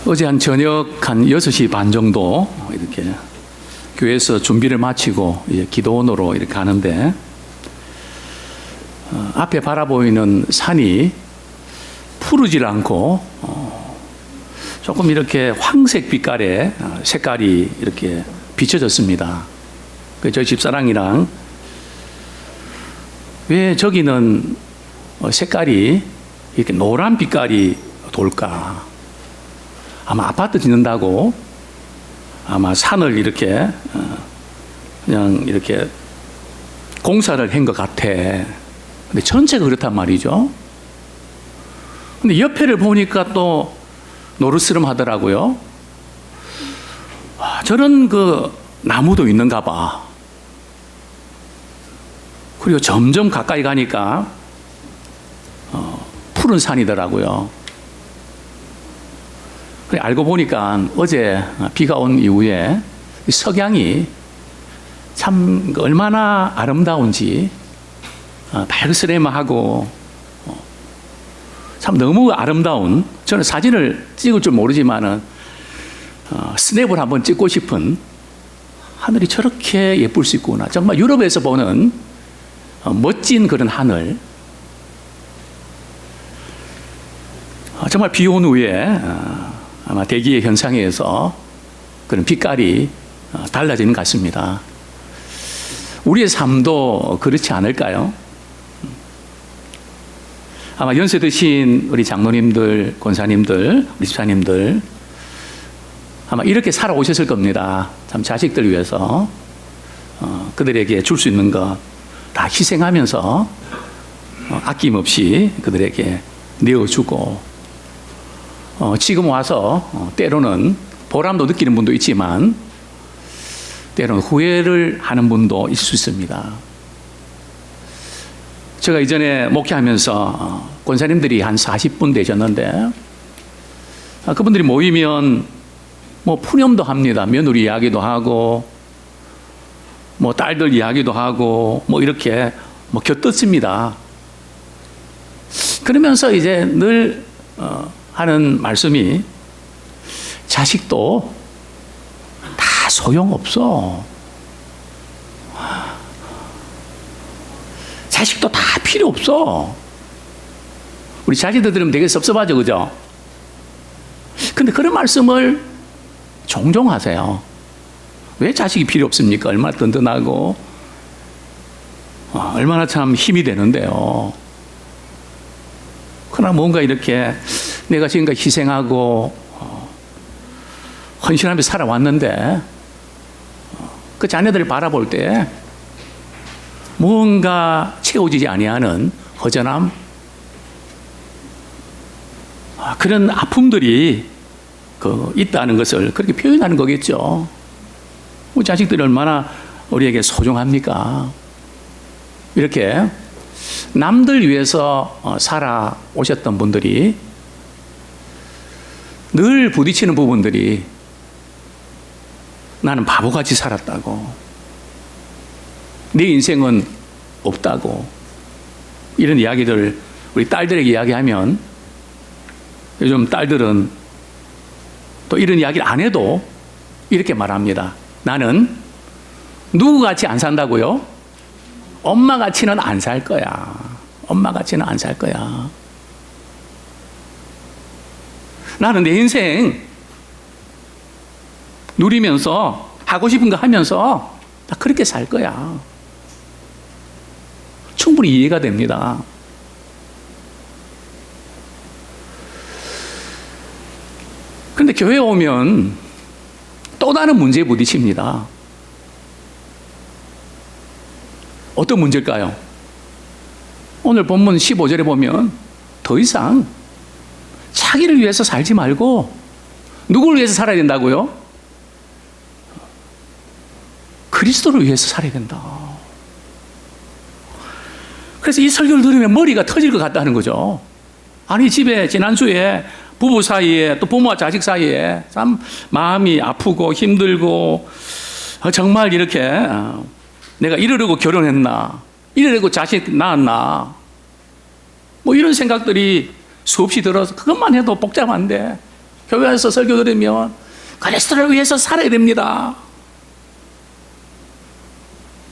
어제 한 저녁 한 6시 반 정도 이렇게 교회에서 준비를 마치고 이제 기도원으로 이렇게 가는데 앞에 바라보이는 산이 푸르질 않고 조금 이렇게 황색 빛깔의 색깔이 이렇게 비춰졌습니다. 저희 집사랑이랑 왜 저기는 색깔이 이렇게 노란 빛깔이 돌까? 아마 아파트 짓는다고 아마 산을 이렇게 그냥 이렇게 공사를 한 것 같아. 근데 전체가 그렇단 말이죠. 근데 옆에를 보니까 또 노르스름 하더라고요. 저런 그 나무도 있는가 봐. 그리고 점점 가까이 가니까 푸른 산이더라고요. 그래 알고 보니까 어제 비가 온 이후에 석양이 참 얼마나 아름다운지 발그스레하고 참 너무 아름다운, 저는 사진을 찍을 줄 모르지만은 스냅을 한번 찍고 싶은, 하늘이 저렇게 예쁠 수 있구나. 정말 유럽에서 보는 멋진 그런 하늘. 정말 비 온 후에 아마 대기의 현상에 의해서 그런 빛깔이 달라지는 것 같습니다. 우리의 삶도 그렇지 않을까요? 아마 연세 드신 우리 장로님들, 권사님들, 우리 집사님들 아마 이렇게 살아오셨을 겁니다. 참 자식들 위해서 그들에게 줄 수 있는 것 다 희생하면서 아낌없이 그들에게 내어주고 지금 와서 때로는 보람도 느끼는 분도 있지만 때로는 후회를 하는 분도 있을 수 있습니다. 제가 이전에 목회하면서 권사님들이 한 40분 되셨는데 그분들이 모이면 뭐 푸념도 합니다. 며느리 이야기도 하고 뭐 딸들 이야기도 하고 뭐 이렇게 뭐 곁듣습니다. 그러면서 이제 늘 하는 말씀이 자식도 다 소용없어. 자식도 다 필요 없어. 우리 자식들 들으면 되게 섭섭하죠, 그죠? 근데 그런 말씀을 종종 하세요. 왜 자식이 필요 없습니까? 얼마나 든든하고 얼마나 참 힘이 되는데요. 그러나 뭔가 이렇게 내가 지금까지 희생하고 헌신하며 살아왔는데 그 자녀들을 바라볼 때 뭔가 채워지지 아니하는 허전함, 그런 아픔들이 있다는 것을 그렇게 표현하는 거겠죠. 우리 자식들이 얼마나 우리에게 소중합니까? 이렇게 남들 위해서 살아오셨던 분들이 늘 부딪히는 부분들이 나는 바보같이 살았다고, 내 인생은 없다고, 이런 이야기들 우리 딸들에게 이야기하면 요즘 딸들은 또 이런 이야기를 안 해도 이렇게 말합니다. 나는 누구같이 안 산다고요? 엄마같이는 안 살 거야. 엄마같이는 안 살 거야. 나는 내 인생 누리면서 하고 싶은 거 하면서 나 그렇게 살 거야. 충분히 이해가 됩니다. 그런데 교회에 오면 또 다른 문제에 부딪힙니다. 어떤 문제일까요? 오늘 본문 15절에 보면 더 이상 자기를 위해서 살지 말고 누구를 위해서 살아야 된다고요? 그리스도를 위해서 살아야 된다. 그래서 이 설교를 들으면 머리가 터질 것 같다는 거죠. 아니 집에 지난주에 부부 사이에 또 부모와 자식 사이에 참 마음이 아프고 힘들고 정말 이렇게 내가 이러려고 결혼했나, 이러려고 자식 낳았나, 뭐 이런 생각들이 수없이 들어서 그것만 해도 복잡한데 교회 와서 설교 들으면 그리스도를 위해서 살아야 됩니다.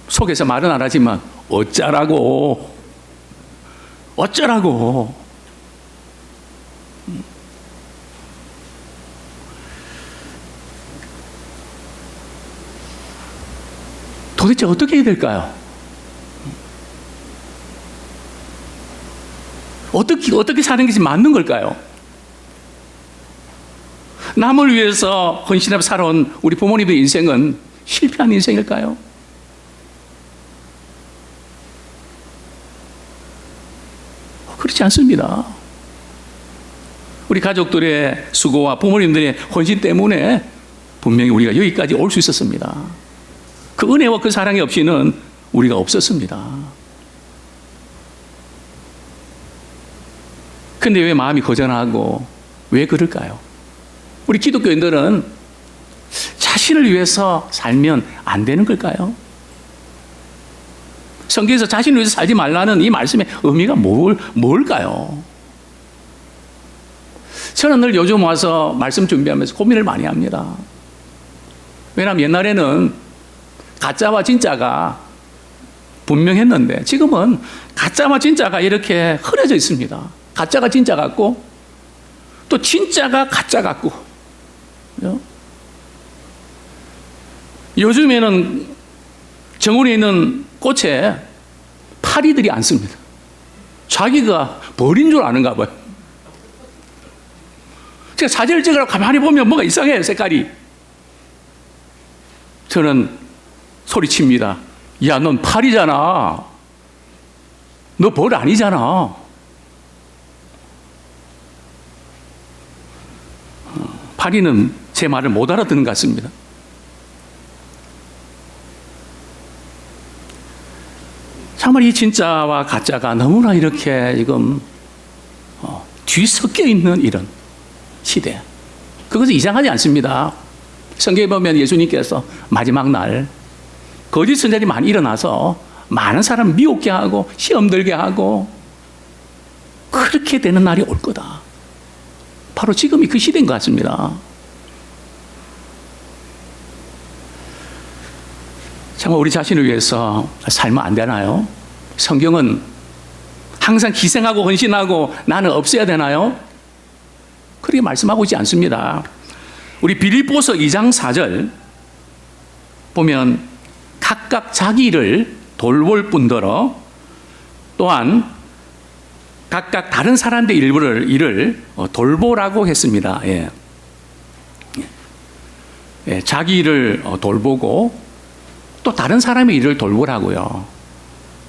속에서 말은 안 하지만 어쩌라고. 도대체 어떻게 해야 될까요? 어떻게 사는 것이 맞는 걸까요? 남을 위해서 헌신하며 살아온 우리 부모님의 인생은 실패한 인생일까요? 그렇지 않습니다. 우리 가족들의 수고와 부모님들의 헌신 때문에 분명히 우리가 여기까지 올 수 있었습니다. 그 은혜와 그 사랑이 없이는 우리가 없었습니다. 근데 왜 마음이 거전하고 왜 그럴까요? 우리 기독교인들은 자신을 위해서 살면 안 되는 걸까요? 성경에서 자신을 위해서 살지 말라는 이 말씀의 의미가 뭘까요? 저는 늘 요즘 와서 말씀 준비하면서 고민을 많이 합니다. 왜냐하면 옛날에는 가짜와 진짜가 분명했는데 지금은 가짜와 진짜가 이렇게 흐려져 있습니다. 가짜가 진짜 같고 또 진짜가 가짜 같고. 요즘에는 정원에 있는 꽃에 파리들이 앉습니다. 자기가 벌인 줄 아는가 봐요. 제가 사진을 찍으라고 가만히 보면 뭐가 이상해요, 색깔이. 저는 소리칩니다. 야, 넌 파리잖아. 너 벌 아니잖아. 파리는 제 말을 못 알아듣는 것 같습니다. 정말 이 진짜와 가짜가 너무나 이렇게 지금 뒤섞여 있는 이런 시대. 그것은 이상하지 않습니다. 성경에 보면 예수님께서 마지막 날 거짓 선자들이 많이 일어나서 많은 사람 미혹게 하고 시험 들게 하고 그렇게 되는 날이 올 거다. 바로 지금이 그 시대인 것 같습니다. 정말 우리 자신을 위해서 살면 안 되나요? 성경은 항상 희생하고 헌신하고 나는 없애야 되나요? 그렇게 말씀하고 있지 않습니다. 우리 빌립보서 2장 4절 보면 각각 자기 일을 돌볼 뿐더러 또한 각각 다른 사람들의 일을 돌보라고 했습니다. 예. 예, 자기 일을 돌보고 또 다른 사람의 일을 돌보라고요.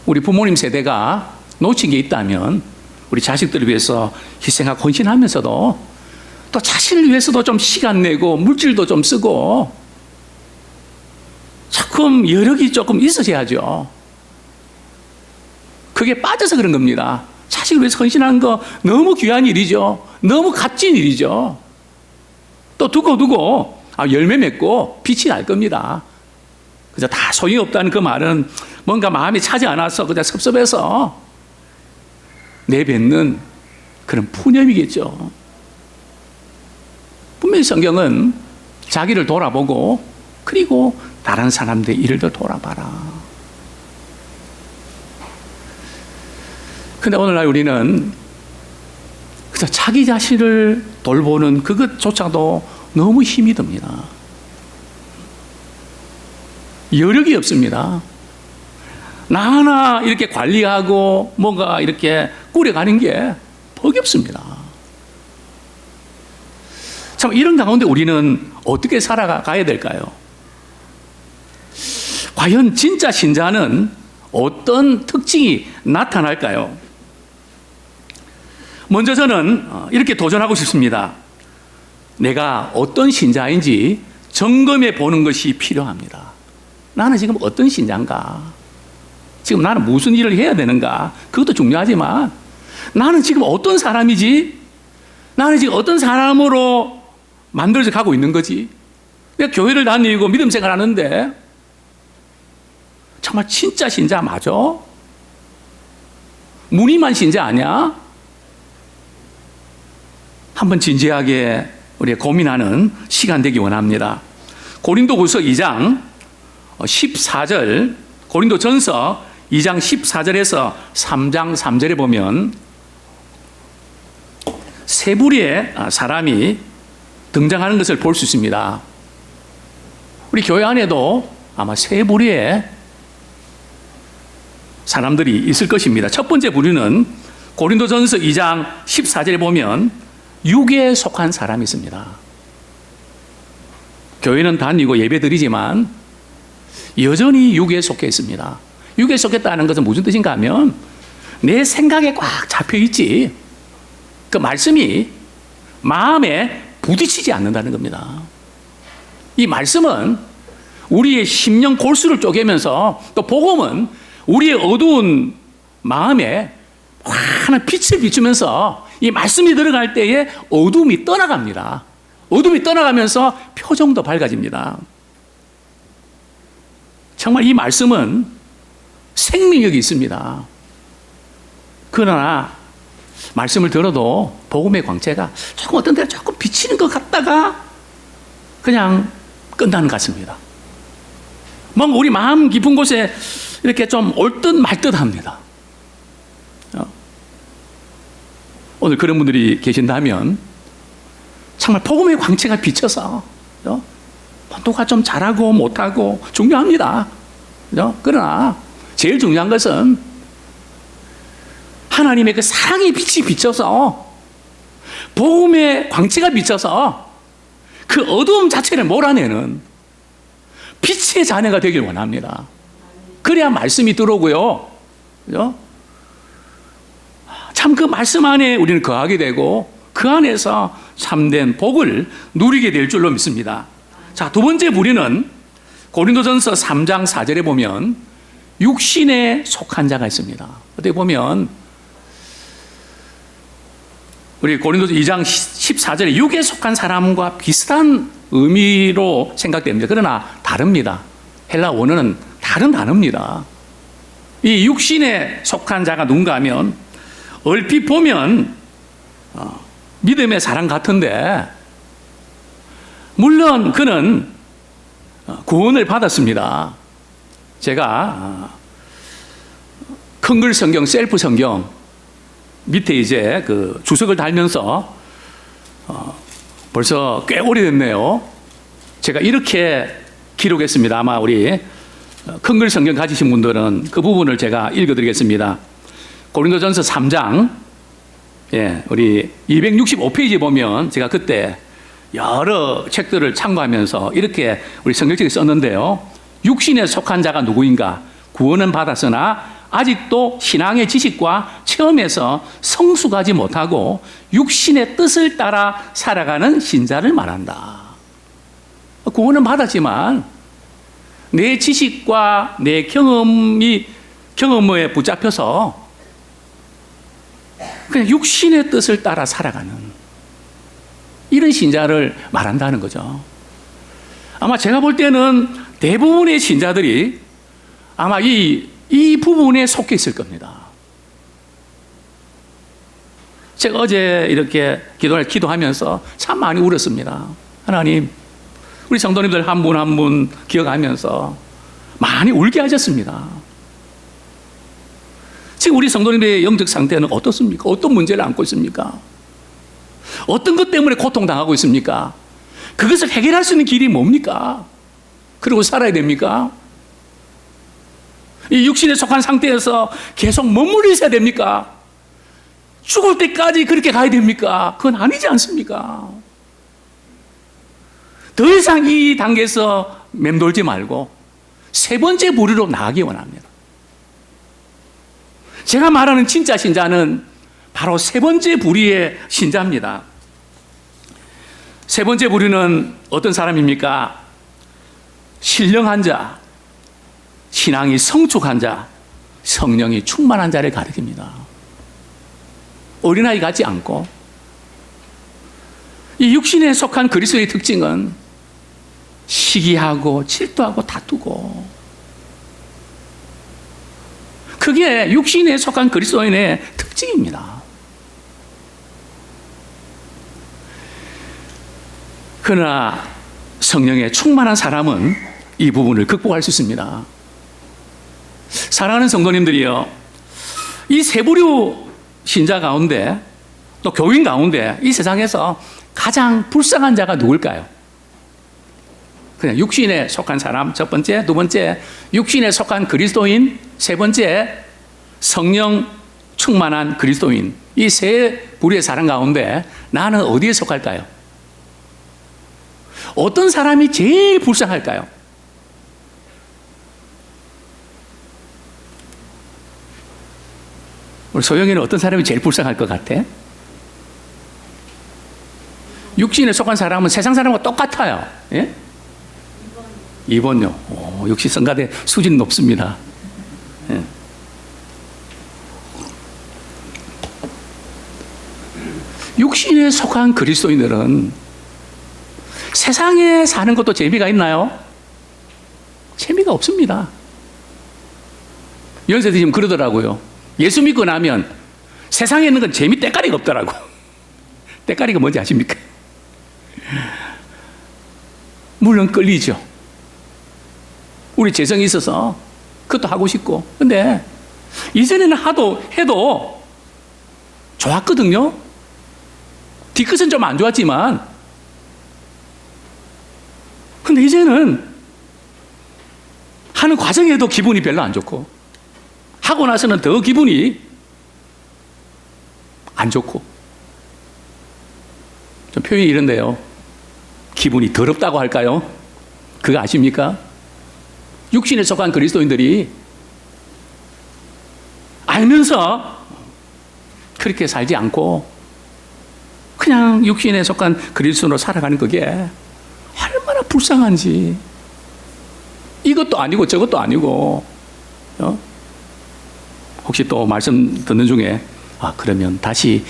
우리 부모님 세대가 놓친 게 있다면 우리 자식들을 위해서 희생하고 헌신하면서도 또 자신을 위해서도 좀 시간 내고 물질도 좀 쓰고 조금 여력이 조금 있으셔야죠. 그게 빠져서 그런 겁니다. 자식을 위해서 헌신하는 거 너무 귀한 일이죠. 너무 값진 일이죠. 또 두고 열매 맺고 빛이 날 겁니다. 그저 다 소용이 없다는 그 말은 뭔가 마음이 차지 않아서 그냥 섭섭해서 내뱉는 그런 푸념이겠죠. 분명히 성경은 자기를 돌아보고 그리고 다른 사람들의 일을 더 돌아봐라. 근데 오늘날 우리는 그래서 자기 자신을 돌보는 그것조차도 너무 힘이 듭니다. 여력이 없습니다. 나 하나 이렇게 관리하고 뭔가 이렇게 꾸려가는 게 퍽이 없습니다. 참 이런 가운데 우리는 어떻게 살아가야 될까요? 과연 진짜 신자는 어떤 특징이 나타날까요? 먼저 저는 이렇게 도전하고 싶습니다. 내가 어떤 신자인지 점검해 보는 것이 필요합니다. 나는 지금 어떤 신자인가? 지금 나는 무슨 일을 해야 되는가? 그것도 중요하지만 나는 지금 어떤 사람이지? 나는 지금 어떤 사람으로 만들어져 가고 있는 거지? 내가 교회를 다니고 믿음 생활하는데 정말 진짜 신자 맞아? 무늬만 신자 아니야? 한번 진지하게 우리가 고민하는 시간 되기 원합니다. 고린도후서 2장 14절, 고린도전서 2장 14절에서 3장 3절에 보면 세 부류의 사람이 등장하는 것을 볼 수 있습니다. 우리 교회 안에도 아마 세 부류의 사람들이 있을 것입니다. 첫 번째 부류는 고린도전서 2장 14절에 보면 육에 속한 사람이 있습니다. 교회는 다니고 예배드리지만 여전히 육에 속해 있습니다. 육에 속했다는 것은 무슨 뜻인가 하면 내 생각에 꽉 잡혀 있지 그 말씀이 마음에 부딪히지 않는다는 겁니다. 이 말씀은 우리의 심령 골수를 쪼개면서 또 복음은 우리의 어두운 마음에 환한 빛을 비추면서 이 말씀이 들어갈 때에 어둠이 떠나갑니다. 어둠이 떠나가면서 표정도 밝아집니다. 정말 이 말씀은 생명력이 있습니다. 그러나 말씀을 들어도 복음의 광채가 조금 어떤 데가 조금 비치는 것 같다가 그냥 끝나는 것 같습니다. 뭔가 우리 마음 깊은 곳에 이렇게 좀 올 듯 말 듯 합니다. 오늘 그런 분들이 계신다면 정말 복음의 광채가 비쳐서 누가 좀 잘하고 못하고 중요합니다. 그러나 제일 중요한 것은 하나님의 그 사랑의 빛이 비쳐서 복음의 광채가 비쳐서 그 어두움 자체를 몰아내는 빛의 자녀가 되길 원합니다. 그래야 말씀이 들어오고요. 참 그 말씀 안에 우리는 거하게 되고 그 안에서 참된 복을 누리게 될 줄로 믿습니다. 자, 두 번째 부류는 고린도전서 3장 4절에 보면 육신에 속한 자가 있습니다. 어떻게 보면 우리 고린도서 2장 14절에 육에 속한 사람과 비슷한 의미로 생각됩니다. 그러나 다릅니다. 헬라 원어는 다른 단어입니다. 이 육신에 속한 자가 누군가 하면 얼핏 보면 믿음의 사람 같은데 물론 그는 구원을 받았습니다. 제가 큰 글 성경, 셀프 성경 밑에 이제 그 주석을 달면서 벌써 꽤 오래됐네요. 제가 이렇게 기록했습니다. 아마 우리 큰 글 성경 가지신 분들은 그 부분을 제가 읽어드리겠습니다. 고린도전서 3장, 우리 265페이지에 보면 제가 그때 여러 책들을 참고하면서 이렇게 우리 성경책에 썼는데요. 육신에 속한 자가 누구인가? 구원은 받았으나 아직도 신앙의 지식과 체험에서 성숙하지 못하고 육신의 뜻을 따라 살아가는 신자를 말한다. 구원은 받았지만 내 지식과 내 경험에 붙잡혀서 그냥 육신의 뜻을 따라 살아가는 이런 신자를 말한다는 거죠. 아마 제가 볼 때는 대부분의 신자들이 아마 이 부분에 속해 있을 겁니다. 제가 어제 이렇게 기도하면서 참 많이 울었습니다. 하나님, 우리 성도님들 한 분 한 분 기억하면서 많이 울게 하셨습니다. 지금 우리 성도님들의 영적 상태는 어떻습니까? 어떤 문제를 안고 있습니까? 어떤 것 때문에 고통당하고 있습니까? 그것을 해결할 수 있는 길이 뭡니까? 그리고 살아야 됩니까? 이 육신에 속한 상태에서 계속 머물러 있어야 됩니까? 죽을 때까지 그렇게 가야 됩니까? 그건 아니지 않습니까? 더 이상 이 단계에서 맴돌지 말고 세 번째 부류로 나가기 원합니다. 제가 말하는 진짜 신자는 바로 세 번째 부류의 신자입니다. 세 번째 부류는 어떤 사람입니까? 신령한 자, 신앙이 성숙한 자, 성령이 충만한 자를 가리킵니다. 어린아이 같지 않고 이 육신에 속한 그리스도의 특징은 시기하고 질투하고 다투고 그게 육신에 속한 그리스도인의 특징입니다. 그러나 성령의 충만한 사람은 이 부분을 극복할 수 있습니다. 사랑하는 성도님들이요, 이 세 부류 신자 가운데 또 교인 가운데 이 세상에서 가장 불쌍한 자가 누굴까요? 그냥 육신에 속한 사람 첫 번째, 두 번째 육신에 속한 그리스도인, 세 번째 성령 충만한 그리스도인. 이 세 부류의 사람 가운데 나는 어디에 속할까요? 어떤 사람이 제일 불쌍할까요? 우리 소영이는 어떤 사람이 제일 불쌍할 것 같아? 육신에 속한 사람은 세상 사람과 똑같아요. 예? 2번요. 오, 역시 성가대 수준 높습니다. 예. 육신에 속한 그리스도인들은 세상에 사는 것도 재미가 있나요? 재미가 없습니다. 연세들이 지금 그러더라고요. 예수 믿고 나면 세상에 있는 건 재미 때까리가 없더라고. 때까리가 뭔지 아십니까? 물론 끌리죠. 우리 재성이 있어서 그것도 하고 싶고. 근데 이전에는 해도 좋았거든요. 뒤끝은 좀 안 좋았지만, 근데 이제는 하는 과정에도 기분이 별로 안 좋고, 하고 나서는 더 기분이 안 좋고, 좀 표현이 이런데요. 기분이 더럽다고 할까요? 그거 아십니까? 육신에 속한 그리스도인들이 알면서 그렇게 살지 않고 그냥 육신에 속한 그리스도로 살아가는 그게 얼마나 불쌍한지. 이것도 아니고 저것도 아니고. 혹시 또 말씀 듣는 중에 그러면 다시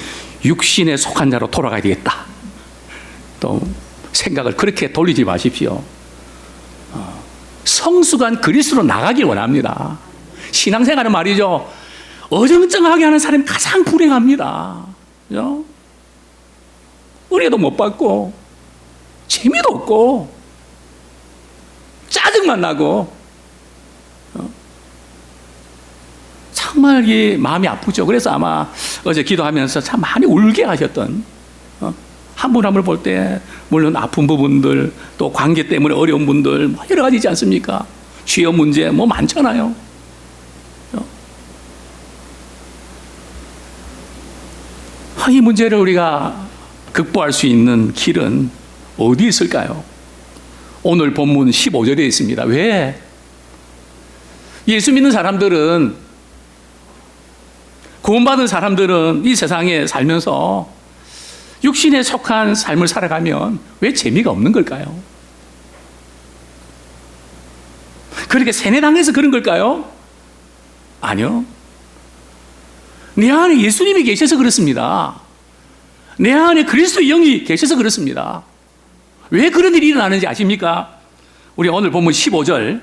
육신에 속한 자로 돌아가야 되겠다. 또 생각을 그렇게 돌리지 마십시오. 성숙한 그리스도로 나가길 원합니다. 신앙생활은 말이죠, 어정쩡하게 하는 사람이 가장 불행합니다. 그죠? 은혜도 못 받고 재미도 없고 짜증만 나고 정말 이 마음이 아프죠. 그래서 아마 어제 기도하면서 참 많이 울게 하셨던, 한 분 한 분 볼 때 물론 아픈 부분들, 또 관계 때문에 어려운 분들 여러 가지 있지 않습니까? 취업 문제 많잖아요. 이 문제를 우리가 극복할 수 있는 길은 어디 있을까요? 오늘 본문 15절에 있습니다. 왜? 예수 믿는 사람들은, 구원받은 사람들은 이 세상에 살면서 육신에 속한 삶을 살아가면 왜 재미가 없는 걸까요? 그렇게 세뇌당해서 그런 걸까요? 아니요. 내 안에 예수님이 계셔서 그렇습니다. 내 안에 그리스도의 영이 계셔서 그렇습니다. 왜 그런 일이 일어나는지 아십니까? 우리 오늘 본문 15절,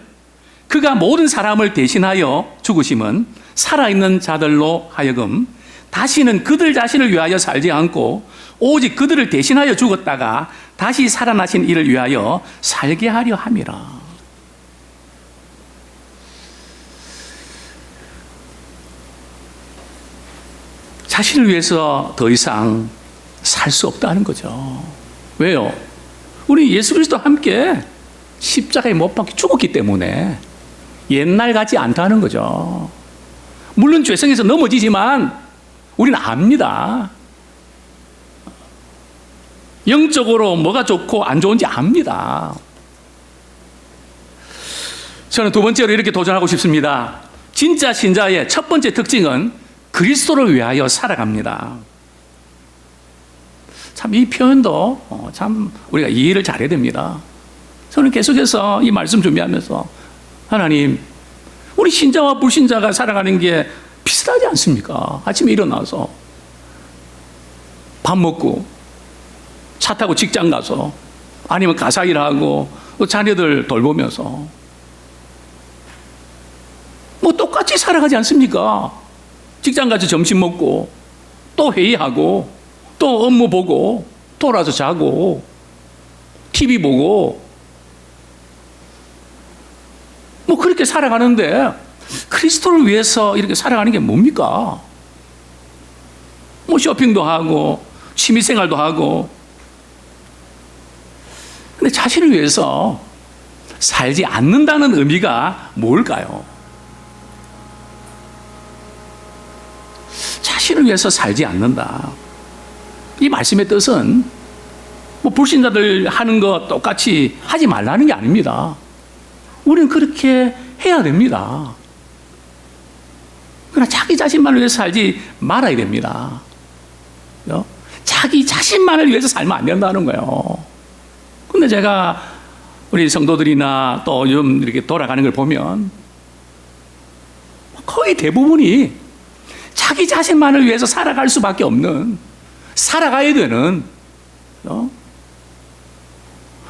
그가 모든 사람을 대신하여 죽으심은 살아있는 자들로 하여금 다시는 그들 자신을 위하여 살지 않고 오직 그들을 대신하여 죽었다가 다시 살아나신 이를 위하여 살게 하려 함이라. 자신을 위해서 더 이상 살 수 없다는 거죠. 왜요? 우리 예수 그리스도와 함께 십자가에 못 박혀 죽었기 때문에 옛날 같지 않다는 거죠. 물론 죄성에서 넘어지지만 우리는 압니다. 영적으로 뭐가 좋고 안 좋은지 압니다. 저는 두 번째로 이렇게 도전하고 싶습니다. 진짜 신자의 첫 번째 특징은 그리스도를 위하여 살아갑니다. 참 이 표현도 참 우리가 이해를 잘해야 됩니다. 저는 계속해서 이 말씀 준비하면서 하나님, 우리 신자와 불신자가 살아가는 게 비슷하지 않습니까? 아침에 일어나서 밥 먹고 차 타고 직장 가서 아니면 가사 일하고 자녀들 돌보면서 똑같이 살아가지 않습니까? 직장 가서 점심 먹고 또 회의하고 또 업무 보고 돌아서 자고 TV 보고 뭐 그렇게 살아가는데 그리스도를 위해서 이렇게 살아가는 게 뭡니까? 뭐 쇼핑도 하고 취미생활도 하고, 근데 자신을 위해서 살지 않는다는 의미가 뭘까요? 자신을 위해서 살지 않는다. 이 말씀의 뜻은 뭐 불신자들 하는 거 똑같이 하지 말라는 게 아닙니다. 우리는 그렇게 해야 됩니다. 그러나 자기 자신만을 위해서 살지 말아야 됩니다. 자기 자신만을 위해서 살면 안 된다는 거예요. 근데 제가 우리 성도들이나 또 요즘 이렇게 돌아가는 걸 보면 거의 대부분이 자기 자신만을 위해서 살아갈 수밖에 없는, 살아가야 되는,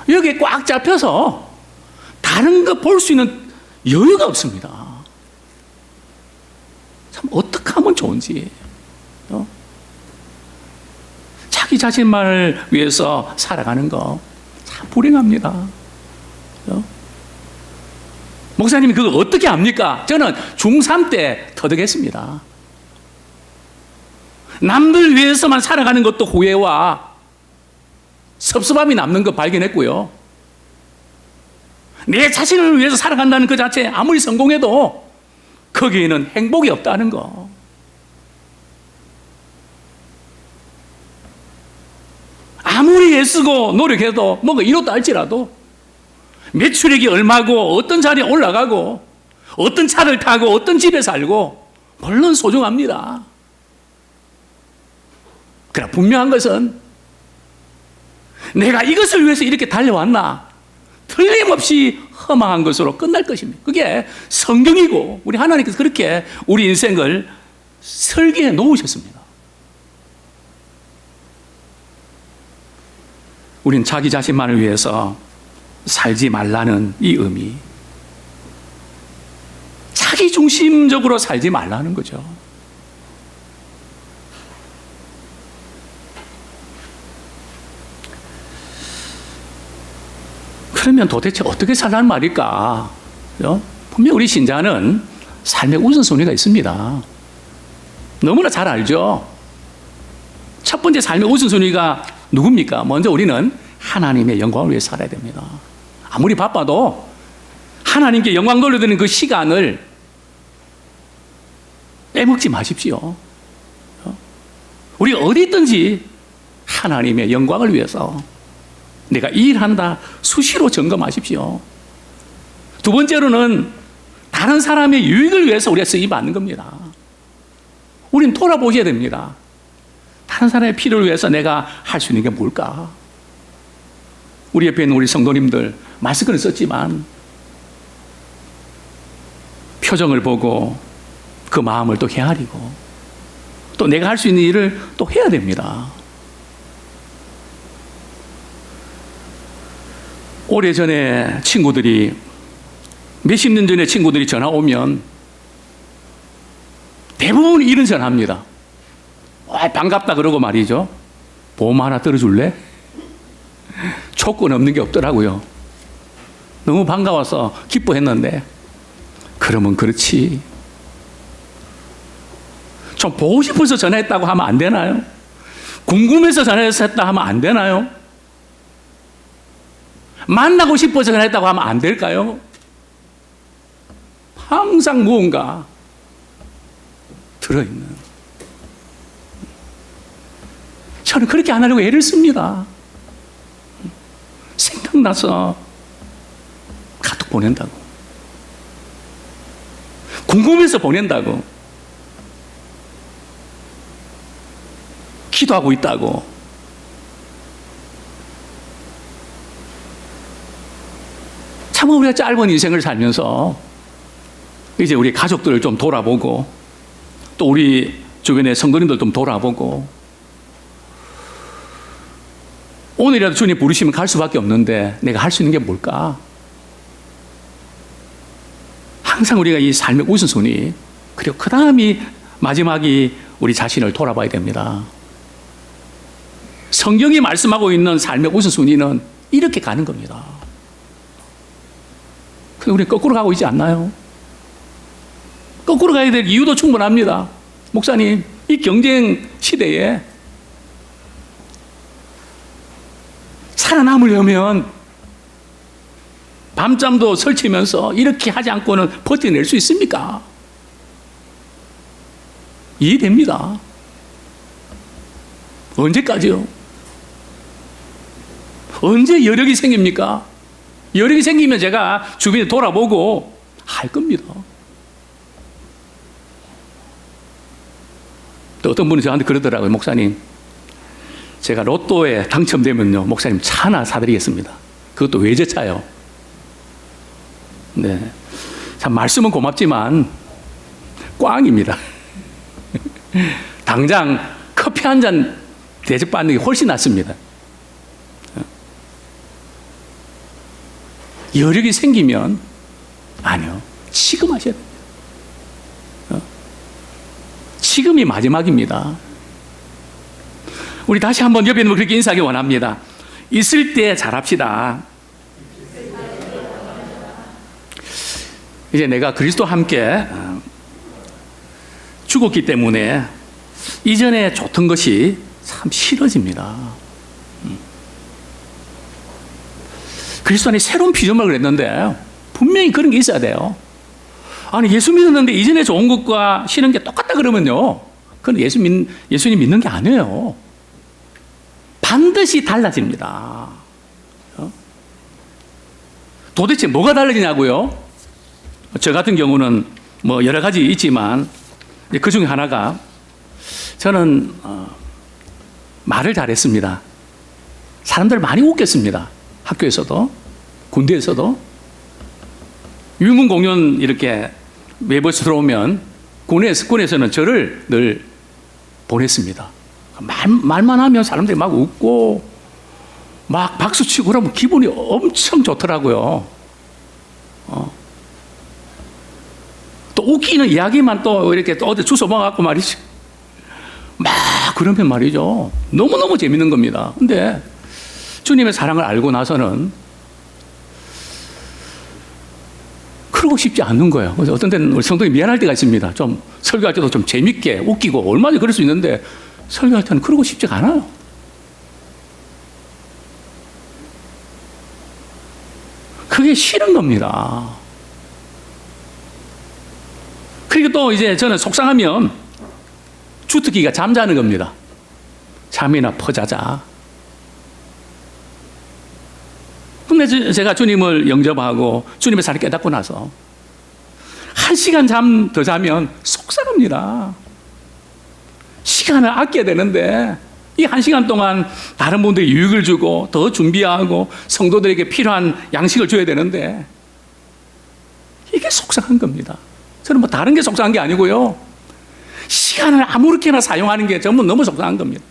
여기에 꽉 잡혀서 다른 거 볼 수 있는 여유가 없습니다. 참 어떻게 하면 좋은지. 자기 자신만을 위해서 살아가는 거 참 불행합니다. 목사님이 그걸 어떻게 합니까? 저는 중3 때 터득했습니다. 남들 위해서만 살아가는 것도 후회와 섭섭함이 남는 거 발견했고요. 내 자신을 위해서 살아간다는 그 자체 아무리 성공해도 거기에는 행복이 없다는 거. 아무리 애쓰고 노력해도 뭔가 이뤘다 할지라도 매출액이 얼마고 어떤 자리에 올라가고 어떤 차를 타고 어떤 집에 살고 물론 소중합니다. 그러나 분명한 것은 내가 이것을 위해서 이렇게 달려왔나 틀림없이 허망한 것으로 끝날 것입니다. 그게 성경이고 우리 하나님께서 그렇게 우리 인생을 설계해 놓으셨습니다. 우린 자기 자신만을 위해서 살지 말라는 이 의미, 자기 중심적으로 살지 말라는 거죠. 그러면 도대체 어떻게 살라는 말일까? 분명 우리 신자는 삶의 우선순위가 있습니다. 너무나 잘 알죠? 첫 번째 삶의 우선순위가 누굽니까? 먼저 우리는 하나님의 영광을 위해 살아야 됩니다. 아무리 바빠도 하나님께 영광 돌려드리는 그 시간을 빼먹지 마십시오. 우리 어디 있든지 하나님의 영광을 위해서 내가 이 일한다 수시로 점검하십시오. 두 번째로는 다른 사람의 유익을 위해서 우리가 쓰임받는 겁니다. 우린 돌아보셔야 됩니다. 다른 사람의 필요를 위해서 내가 할 수 있는 게 뭘까? 우리 옆에 있는 우리 성도님들 마스크는 썼지만 표정을 보고 그 마음을 또 헤아리고 또 내가 할 수 있는 일을 또 해야 됩니다. 오래전에 친구들이, 몇십 년 전에 친구들이 전화 오면 대부분 이런 전화합니다. 반갑다 그러고 말이죠. 보험 하나 들어줄래? 조건 없는 게 없더라고요. 너무 반가워서 기뻐했는데, 그러면 그렇지. 좀 보고 싶어서 전화했다고 하면 안 되나요? 궁금해서 전화했다 하면 안 되나요? 만나고 싶어서 전화했다고 하면 안 될까요? 항상 무언가 들어있는. 저는 그렇게 안 하려고 애를 씁니다. 생각나서 카톡 보낸다고. 궁금해서 보낸다고. 기도하고 있다고. 참 우리가 짧은 인생을 살면서 이제 우리 가족들을 좀 돌아보고 또 우리 주변의 성도님들 좀 돌아보고 오늘이라도 주님 부르시면 갈 수밖에 없는데 내가 할 수 있는 게 뭘까? 항상 우리가 이 삶의 우선순위, 그리고 그 다음이 마지막이 우리 자신을 돌아봐야 됩니다. 성경이 말씀하고 있는 삶의 우선순위는 이렇게 가는 겁니다. 근데 우리 거꾸로 가고 있지 않나요? 거꾸로 가야 될 이유도 충분합니다. 목사님, 이 경쟁 시대에 살아남으려면 밤잠도 설치면서 이렇게 하지 않고는 버텨낼 수 있습니까? 이해됩니다. 언제까지요? 언제 여력이 생깁니까? 여력이 생기면 제가 주변에 돌아보고 할 겁니다. 또 어떤 분이 저한테 그러더라고요. 목사님, 제가 로또에 당첨되면요, 목사님 차 하나 사드리겠습니다. 그것도 외제차요. 네, 참 말씀은 고맙지만 꽝입니다. 당장 커피 한 잔 대접받는 게 훨씬 낫습니다. 여력이 생기면 아니요, 지금 하셔야 됩니다. 지금이 마지막입니다. 우리 다시 한번 옆에 있는 분 그렇게 인사하기 원합니다. 있을 때 잘합시다. 이제 내가 그리스도와 함께 죽었기 때문에 이전에 좋던 것이 참 싫어집니다. 그리스도 안에 새로운 피조물을 그랬는데 분명히 그런 게 있어야 돼요. 아니, 예수 믿었는데 이전에 좋은 것과 싫은 게 똑같다 그러면요, 그건 예수님 믿는 게 아니에요. 반드시 달라집니다. 도대체 뭐가 달라지냐고요? 저 같은 경우는 뭐 여러 가지 있지만 그 중에 하나가, 저는 말을 잘했습니다. 사람들 많이 웃겼습니다. 학교에서도, 군대에서도. 유문 공연 이렇게 매버스 들어오면 군에서는 저를 늘 보냈습니다. 말만 하면 사람들이 막 웃고 막 박수치고 그러면 기분이 엄청 좋더라고요. 또 웃기는 이야기만 또 이렇게 또 어디 주워 먹어갖고 말이죠, 막 그러면 말이죠, 너무너무 재밌는 겁니다. 근데 주님의 사랑을 알고 나서는 그러고 싶지 않는 거예요. 그래서 어떤 때는 우리 성도님 미안할 때가 있습니다. 좀 설교할 때도 좀 재밌게 웃기고 얼마나 그럴 수 있는데 설교할 때는 그러고 싶지가 않아요. 그게 싫은 겁니다. 그리고 또 이제 저는 속상하면 주특기가 잠자는 겁니다. 잠이나 퍼자자. 근데 제가 주님을 영접하고 주님의 사랑을 깨닫고 나서 1시간 잠 더 자면 속상합니다. 시간을 아껴야 되는데 이 1시간 동안 다른 분들이 유익을 주고 더 준비하고 성도들에게 필요한 양식을 줘야 되는데 이게 속상한 겁니다. 저는 뭐 다른 게 속상한 게 아니고요, 시간을 아무렇게나 사용하는 게 전부 너무 속상한 겁니다.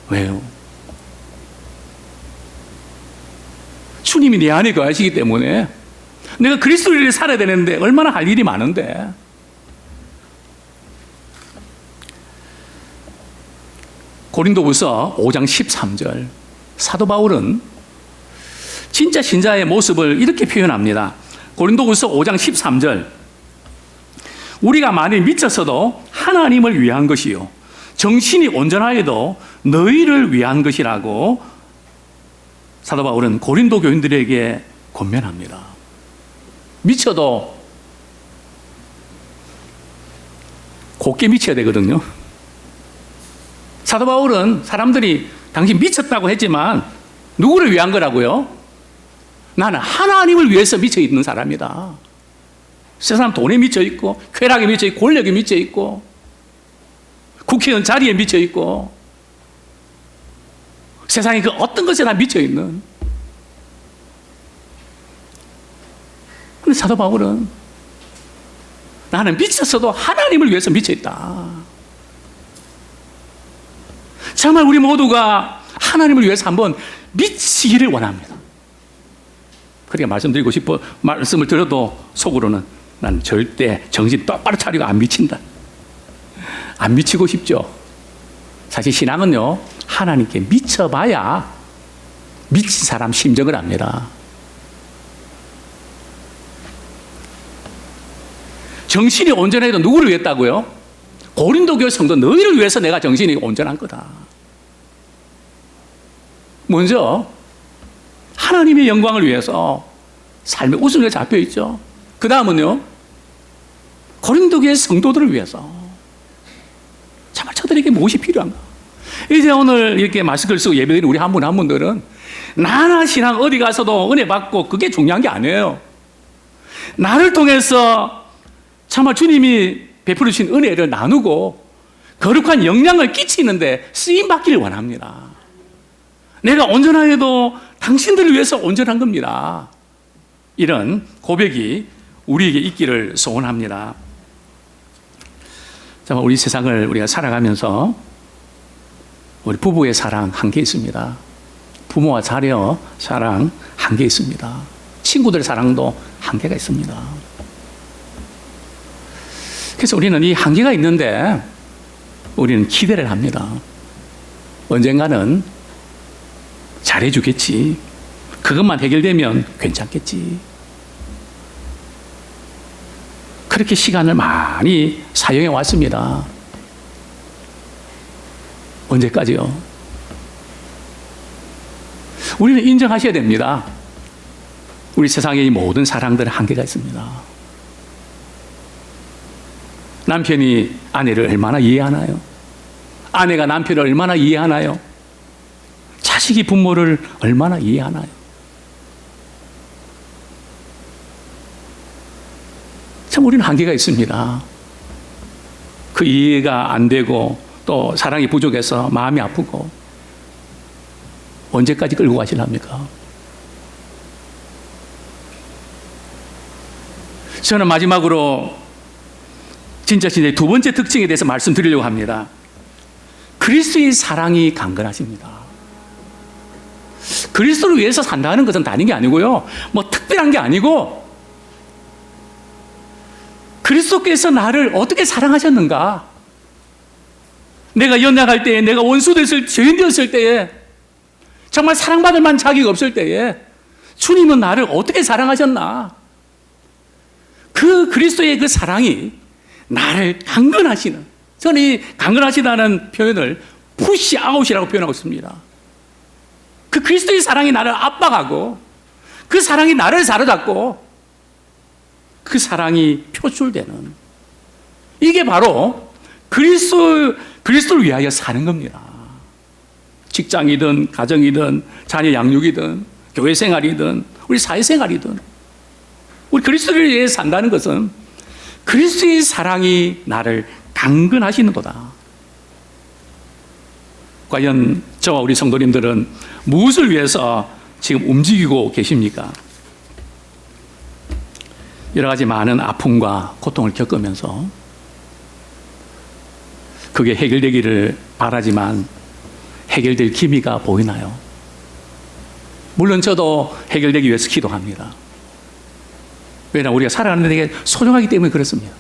왜요? 주님이 내 안에 거하시기 때문에 내가 그리스도를 살아야 되는데 얼마나 할 일이 많은데. 고린도후서 5장 13절, 사도 바울은 진짜 신자의 모습을 이렇게 표현합니다. 고린도후서 5장 13절, 우리가 만일 미쳤어도 하나님을 위한 것이요 정신이 온전하여도 너희를 위한 것이라고 사도 바울은 고린도 교인들에게 권면합니다. 미쳐도 곱게 미쳐야 되거든요. 사도 바울은 사람들이 당신 미쳤다고 했지만 누구를 위한 거라고요? 나는 하나님을 위해서 미쳐 있는 사람이다. 세상 돈에 미쳐 있고 쾌락에 미쳐 있고 권력에 미쳐 있고 국회의원 자리에 미쳐 있고 세상에 그 어떤 것에 다 미쳐 있는. 근데 사도 바울은 나는 미쳤어도 하나님을 위해서 미쳐 있다. 정말 우리 모두가 하나님을 위해서 한번 미치기를 원합니다. 그러니까 말씀드리고 싶어, 말씀을 들어도 속으로는 난 절대 정신 똑바로 차리고 안 미친다. 안 미치고 싶죠. 사실 신앙은요, 하나님께 미쳐봐야 미친 사람 심정을 압니다. 정신이 온전해도 누구를 위했다고요? 고린도 교회 성도 너희를 위해서 내가 정신이 온전한 거다. 먼저 하나님의 영광을 위해서 삶의 우선에 잡혀 있죠. 그 다음은요, 고린도 교회 성도들을 위해서. 정말 저들에게 무엇이 필요한가? 이제 오늘 이렇게 마스크를 쓰고 예배드리는 우리 한 분 한 분들은 나나 신앙 어디 가서도 은혜 받고 그게 중요한 게 아니에요. 나를 통해서 정말 주님이 베풀어 주신 은혜를 나누고 거룩한 영향을 끼치는데 쓰임 받기를 원합니다. 내가 온전하여도 당신들을 위해서 온전한 겁니다. 이런 고백이 우리에게 있기를 소원합니다. 정말 우리 세상을 우리가 살아가면서 우리 부부의 사랑 한계 있습니다. 부모와 자녀 사랑 한계 있습니다. 친구들의 사랑도 한계가 있습니다. 그래서 우리는 이 한계가 있는데 우리는 기대를 합니다. 언젠가는 잘해주겠지. 그것만 해결되면 괜찮겠지. 그렇게 시간을 많이 사용해 왔습니다. 언제까지요? 우리는 인정하셔야 됩니다. 우리 세상의 이 모든 사랑들은 한계가 있습니다. 남편이 아내를 얼마나 이해하나요? 아내가 남편을 얼마나 이해하나요? 자식이 부모를 얼마나 이해하나요? 참 우리는 한계가 있습니다. 그 이해가 안 되고 또 사랑이 부족해서 마음이 아프고 언제까지 끌고 가시랍니까? 저는 마지막으로 진짜 두 번째 특징에 대해서 말씀드리려고 합니다. 그리스도의 사랑이 강건하십니다. 그리스도를 위해서 산다는 것은 다른 게 아니고요. 뭐 특별한 게 아니고 그리스도께서 나를 어떻게 사랑하셨는가? 내가 연약할 때에, 내가 원수됐을, 죄인되었을 때에, 정말 사랑받을 만한 자격이 없을 때에 주님은 나를 어떻게 사랑하셨나? 그 그리스도의 그 사랑이 나를 강건하시는, 저는 이 강건하시다는 표현을 푸시 아웃이라고 표현하고 있습니다. 그 그리스도의 사랑이 나를 압박하고 그 사랑이 나를 사로잡고 그 사랑이 표출되는, 이게 바로 그리스도를 위하여 사는 겁니다. 직장이든 가정이든 자녀 양육이든 교회 생활이든 우리 사회 생활이든 우리 그리스도를 위해 산다는 것은 그리스도의 사랑이 나를 강건하시는 거다. 과연 저와 우리 성도님들은 무엇을 위해서 지금 움직이고 계십니까? 여러 가지 많은 아픔과 고통을 겪으면서 그게 해결되기를 바라지만 해결될 기미가 보이나요? 물론 저도 해결되기 위해서 기도합니다. 왜냐하면 우리가 살아가는 데 되게 소중하기 때문에 그렇습니다.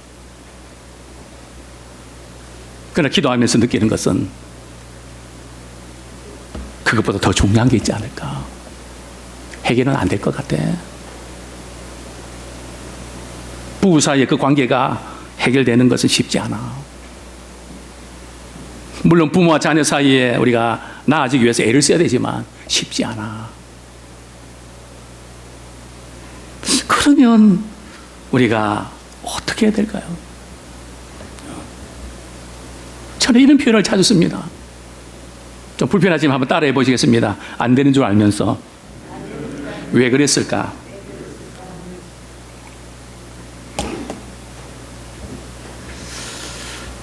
그러나 기도하면서 느끼는 것은 그것보다 더 중요한 게 있지 않을까. 해결은 안 될 것 같아. 부부 사이의 그 관계가 해결되는 것은 쉽지 않아. 물론 부모와 자녀 사이에 우리가 나아지기 위해서 애를 써야 되지만 쉽지 않아. 그러면 우리가 어떻게 해야 될까요? 저는 이런 표현을 찾았습니다. 좀 불편하지만 한번 따라해 보시겠습니다. 안 되는 줄 알면서 왜 그랬을까?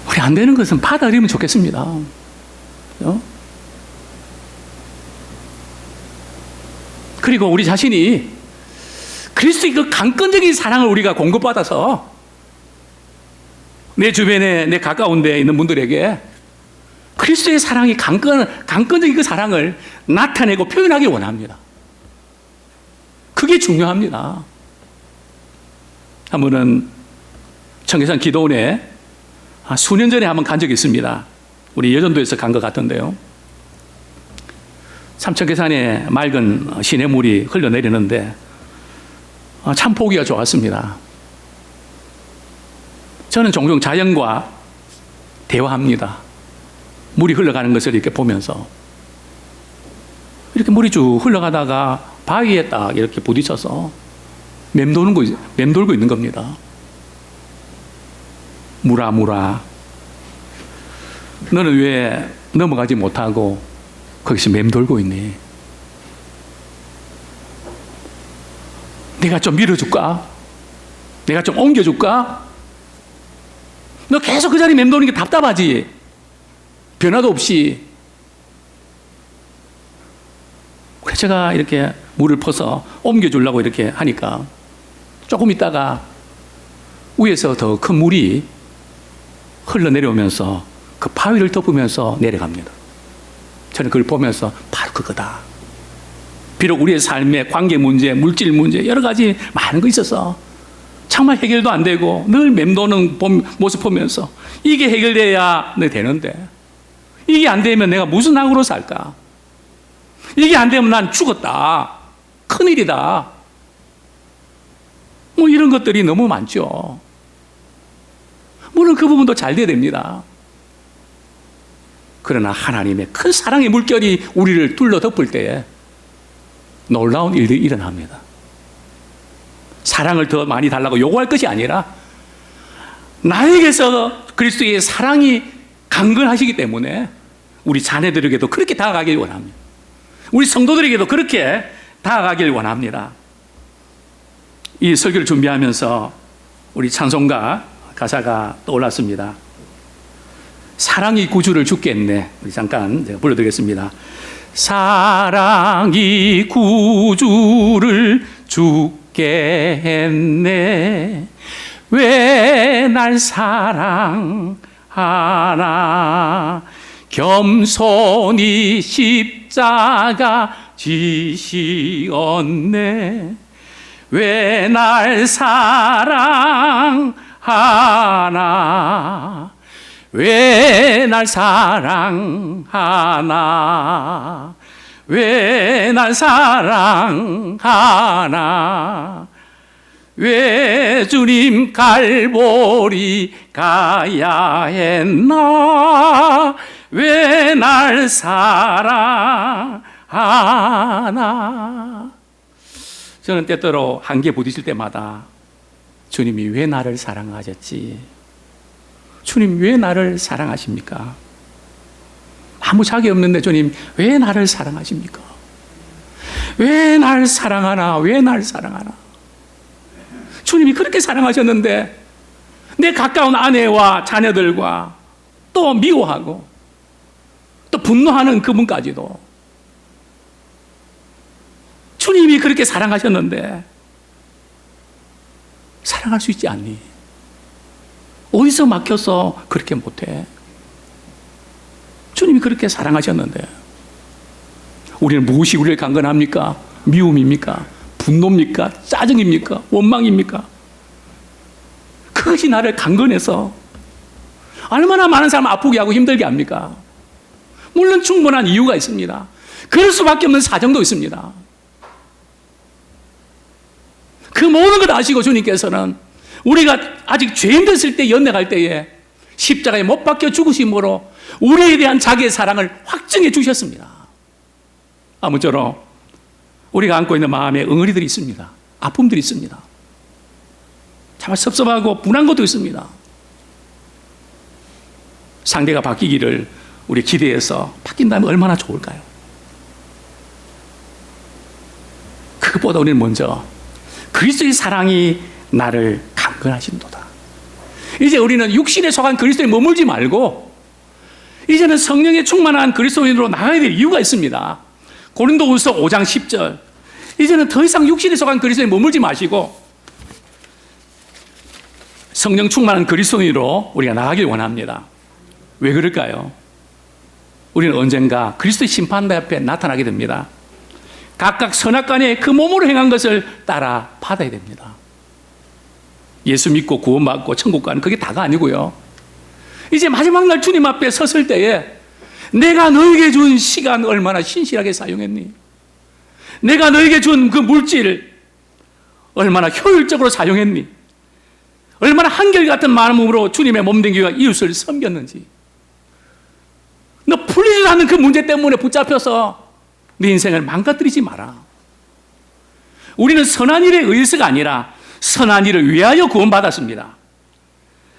우리 안 되는 것은 받아들이면 좋겠습니다. 그리고 우리 자신이 그리스도의 그 강건적인 사랑을 우리가 공급받아서 내 주변에, 내 가까운 데 있는 분들에게 그리스도의 사랑이 강건적인 그 사랑을 나타내고 표현하기 원합니다. 그게 중요합니다. 한 번은 청계산 기도원에 수년 전에 한번 간 적이 있습니다. 우리 여전도에서 간 것 같은데요. 삼척계산에 맑은 시냇물이 흘러내리는데 참 보기가 좋았습니다. 저는 종종 자연과 대화합니다. 물이 흘러가는 것을 이렇게 보면서 이렇게 물이 쭉 흘러가다가 바위에 딱 이렇게 부딪혀서 맴돌고 있는 겁니다. 물아, 너는 왜 넘어가지 못하고 거기서 맴돌고 있니? 내가 좀 밀어줄까? 내가 좀 옮겨줄까? 너 계속 그 자리에 맴도는 게 답답하지? 변화도 없이. 그래서 제가 이렇게 물을 퍼서 옮겨주려고 이렇게 하니까 조금 있다가 위에서 더 큰 물이 흘러내려오면서 그 바위를 덮으면서 내려갑니다. 저는 그걸 보면서 바로 그거다. 비록 우리의 삶의 관계 문제, 물질 문제, 여러 가지 많은 거 있어서 정말 해결도 안 되고 늘 맴도는 모습 보면서 이게 해결돼야 되는데 이게 안 되면 내가 무슨 낙으로 살까? 이게 안 되면 난 죽었다. 큰일이다. 뭐 이런 것들이 너무 많죠. 물론 그 부분도 잘 돼야 됩니다. 그러나 하나님의 큰 사랑의 물결이 우리를 둘러 덮을 때에 놀라운 일들이 일어납니다. 사랑을 더 많이 달라고 요구할 것이 아니라 나에게서 그리스도의 사랑이 강건하시기 때문에 우리 자녀들에게도 그렇게 다가가길 원합니다. 우리 성도들에게도 그렇게 다가가길 원합니다. 이 설교를 준비하면서 우리 찬송가 가사가 떠올랐습니다. 사랑이 구주를 죽겠네. 우리 잠깐 제가 불러드리겠습니다. 사랑이 구주를 죽게 했네. 왜 날 사랑하나. 겸손히 십자가 지시었네. 왜 날 사랑하나. 왜 날 사랑하나. 왜 날 사랑하나. 왜 주님 갈보리 가야 했나. 왜 날 사랑하나. 저는 때때로 한계 부딪힐 때마다 주님이 왜 나를 사랑하셨지? 주님 왜 나를 사랑하십니까? 아무 자기 없는데 주님 왜 나를 사랑하십니까? 왜 날 사랑하나? 왜 날 사랑하나? 주님이 그렇게 사랑하셨는데 내 가까운 아내와 자녀들과 또 미워하고 또 분노하는 그분까지도 주님이 그렇게 사랑하셨는데 사랑할 수 있지 않니? 어디서 막혀서 그렇게 못해? 주님이 그렇게 사랑하셨는데 우리는 무엇이 우리를 강건합니까? 미움입니까? 분노입니까? 짜증입니까? 원망입니까? 그것이 나를 강건해서 얼마나 많은 사람 아프게 하고 힘들게 합니까? 물론 충분한 이유가 있습니다. 그럴 수밖에 없는 사정도 있습니다. 그 모든 걸 아시고 주님께서는 우리가 아직 죄인 됐을 때 연약할 때에 십자가에 못 박혀 죽으심으로 우리에 대한 자기의 사랑을 확증해 주셨습니다. 아무쪼록 우리가 안고 있는 마음에 응어리들이 있습니다. 아픔들이 있습니다. 정말 섭섭하고 분한 것도 있습니다. 상대가 바뀌기를 우리 기대해서 바뀐다면 얼마나 좋을까요? 그것보다 우리는 먼저 그리스도의 사랑이 나를 강건하신도다. 이제 우리는 육신에 속한 그리스도에 머물지 말고 이제는 성령에 충만한 그리스도인으로 나가야 될 이유가 있습니다. 고린도후서 5장 10절. 이제는 더 이상 육신에 속한 그리스도에 머물지 마시고 성령 충만한 그리스도인으로 우리가 나가길 원합니다. 왜 그럴까요? 우리는 언젠가 그리스도의 심판대 앞에 나타나게 됩니다. 각각 선악간에 그 몸으로 행한 것을 따라 받아야 됩니다. 예수 믿고 구원받고 천국 가는 그게 다가 아니고요. 이제 마지막 날 주님 앞에 섰을 때에 내가 너에게 준 시간 얼마나 신실하게 사용했니? 내가 너에게 준 그 물질 얼마나 효율적으로 사용했니? 얼마나 한결같은 마음으로 주님의 몸된 교회와 이웃을 섬겼는지. 너 풀리지 않는 그 문제 때문에 붙잡혀서 네 인생을 망가뜨리지 마라. 우리는 선한 일에 의해서가 아니라 선한 일을 위하여 구원받았습니다.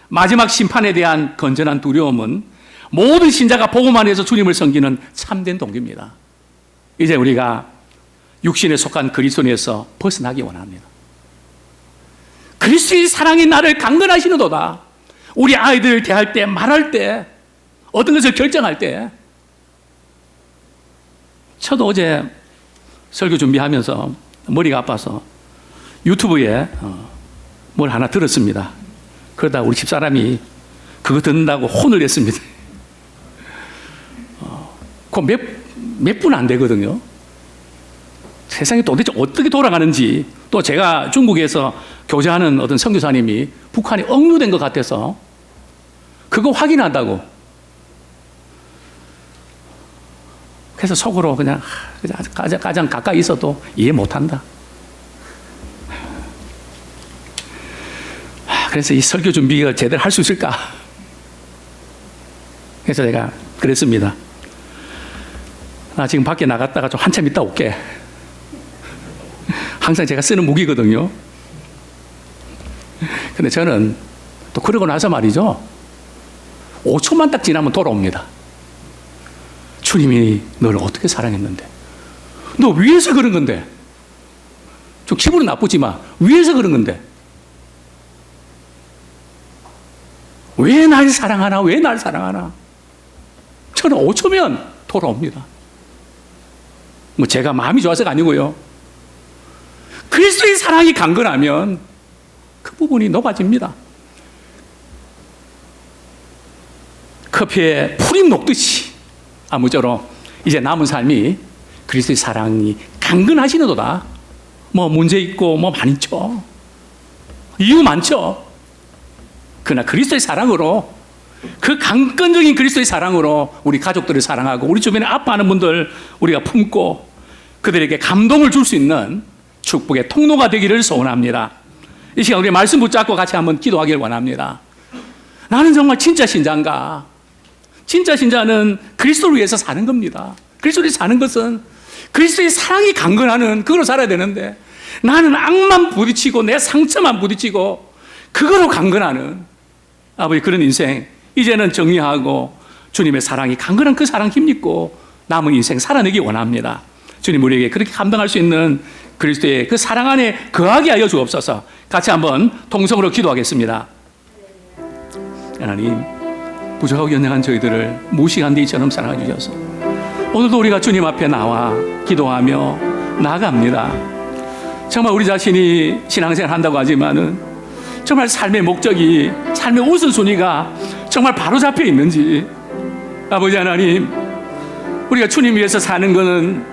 마지막 심판에 대한 건전한 두려움은 모든 신자가 복음 안에서 주님을 섬기는 참된 동기입니다. 이제 우리가 육신에 속한 그리스도인에서 벗어나기 원합니다. 그리스도의 사랑이 나를 강건하시는도다. 우리 아이들을 대할 때, 말할 때, 어떤 것을 결정할 때. 저도 어제 설교 준비하면서 머리가 아파서 유튜브에 뭘 하나 들었습니다. 그러다 우리 집사람이 그거 듣는다고 혼을 냈습니다. 그거 몇 분 안 되거든요. 세상이 도대체 어떻게 돌아가는지, 또 제가 중국에서 교제하는 어떤 선교사님이 북한이 억류된 것 같아서 그거 확인한다고. 그래서 속으로 그냥 가장 가까이 있어도 이해 못한다. 그래서 이 설교 준비가 제대로 할 수 있을까? 그래서 제가 그랬습니다. 나 지금 밖에 나갔다가 좀 한참 있다 올게. 항상 제가 쓰는 무기거든요. 근데 저는 또 그러고 나서 말이죠, 5초만 딱 지나면 돌아옵니다. 주님이 너를 어떻게 사랑했는데, 너 위에서 그런 건데, 좀 기분은 나쁘지만 위에서 그런 건데 왜 날 사랑하나, 왜 날 사랑하나. 저는 5초면 돌아옵니다. 뭐 제가 마음이 좋아서가 아니고요, 그리스도의 사랑이 강건하면 그 부분이 녹아집니다. 커피에 풀이 녹듯이 아무쪼록 이제 남은 삶이 그리스도의 사랑이 강건하시는도다. 뭐 문제 있고 뭐 많죠, 이유 많죠. 그러나 그리스도의 사랑으로, 그 강건적인 그리스도의 사랑으로 우리 가족들을 사랑하고 우리 주변에 아파하는 분들 우리가 품고 그들에게 감동을 줄 수 있는 축복의 통로가 되기를 소원합니다. 이 시간 우리 말씀 붙잡고 같이 한번 기도하기를 원합니다. 나는 정말 진짜 신자인가? 진짜 신자는 그리스도를 위해서 사는 겁니다. 그리스도를 사는 것은 그리스도의 사랑이 강건하는 그걸로 살아야 되는데, 나는 악만 부딪히고 내 상처만 부딪히고 그거로 강건하는, 아버지, 그런 인생 이제는 정리하고 주님의 사랑이 강건한 그 사랑 힘입고 남은 인생 살아내기 원합니다. 주님, 우리에게 그렇게 감당할 수 있는 그리스도의 그 사랑 안에 거하게 하여 주옵소서. 같이 한번 통성으로 기도하겠습니다. 하나님, 부족하고 연약한 저희들을 무식한 이처럼 사랑해 주셔서 오늘도 우리가 주님 앞에 나와 기도하며 나아갑니다. 정말 우리 자신이 신앙생활 한다고 하지만은 정말 삶의 목적이, 삶의 우선순위가 정말 바로 잡혀 있는지, 아버지 하나님, 우리가 주님 위해서 사는 것은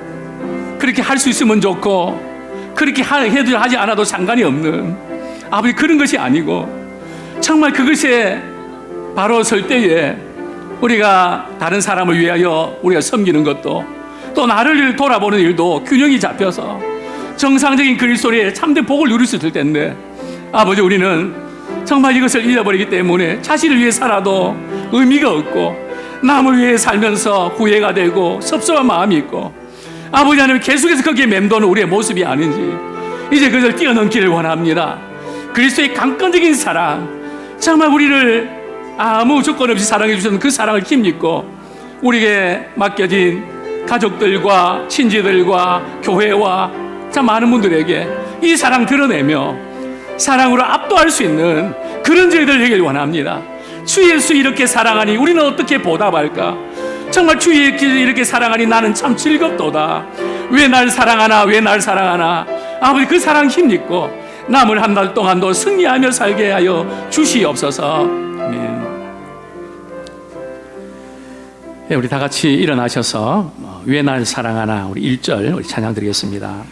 그렇게 할 수 있으면 좋고 그렇게 해도 하지 않아도 상관이 없는, 아버지, 그런 것이 아니고 정말 그것에 바로 설 때에 우리가 다른 사람을 위하여 우리가 섬기는 것도, 또 나를 돌아보는 일도 균형이 잡혀서 정상적인 그리스도의 참된 복을 누릴 수 있을 텐데, 아버지, 우리는 정말 이것을 잃어버리기 때문에 자신을 위해 살아도 의미가 없고 남을 위해 살면서 후회가 되고 섭섭한 마음이 있고, 아버지 하나님, 계속해서 거기에 맴도는 우리의 모습이 아닌지 이제 그것을 뛰어넘기를 원합니다. 그리스도의 강건적인 사랑, 정말 우리를 아무 조건 없이 사랑해 주셨는 그 사랑을 힘입고 우리에게 맡겨진 가족들과 친지들과 교회와 참 많은 분들에게 이 사랑 드러내며 사랑으로 압도할 수 있는 그런 저희들 되길 원합니다. 주 예수 이렇게 사랑하니 우리는 어떻게 보답할까? 정말 주 예수 이렇게 사랑하니 나는 참 즐겁도다. 왜 날 사랑하나, 왜 날 사랑하나. 아버지, 그 사랑 힘입고 남을 한 달 동안도 승리하며 살게 하여 주시옵소서. 아멘. 네, 우리 다 같이 일어나셔서 왜 날 사랑하나, 우리 1절 우리 찬양 드리겠습니다.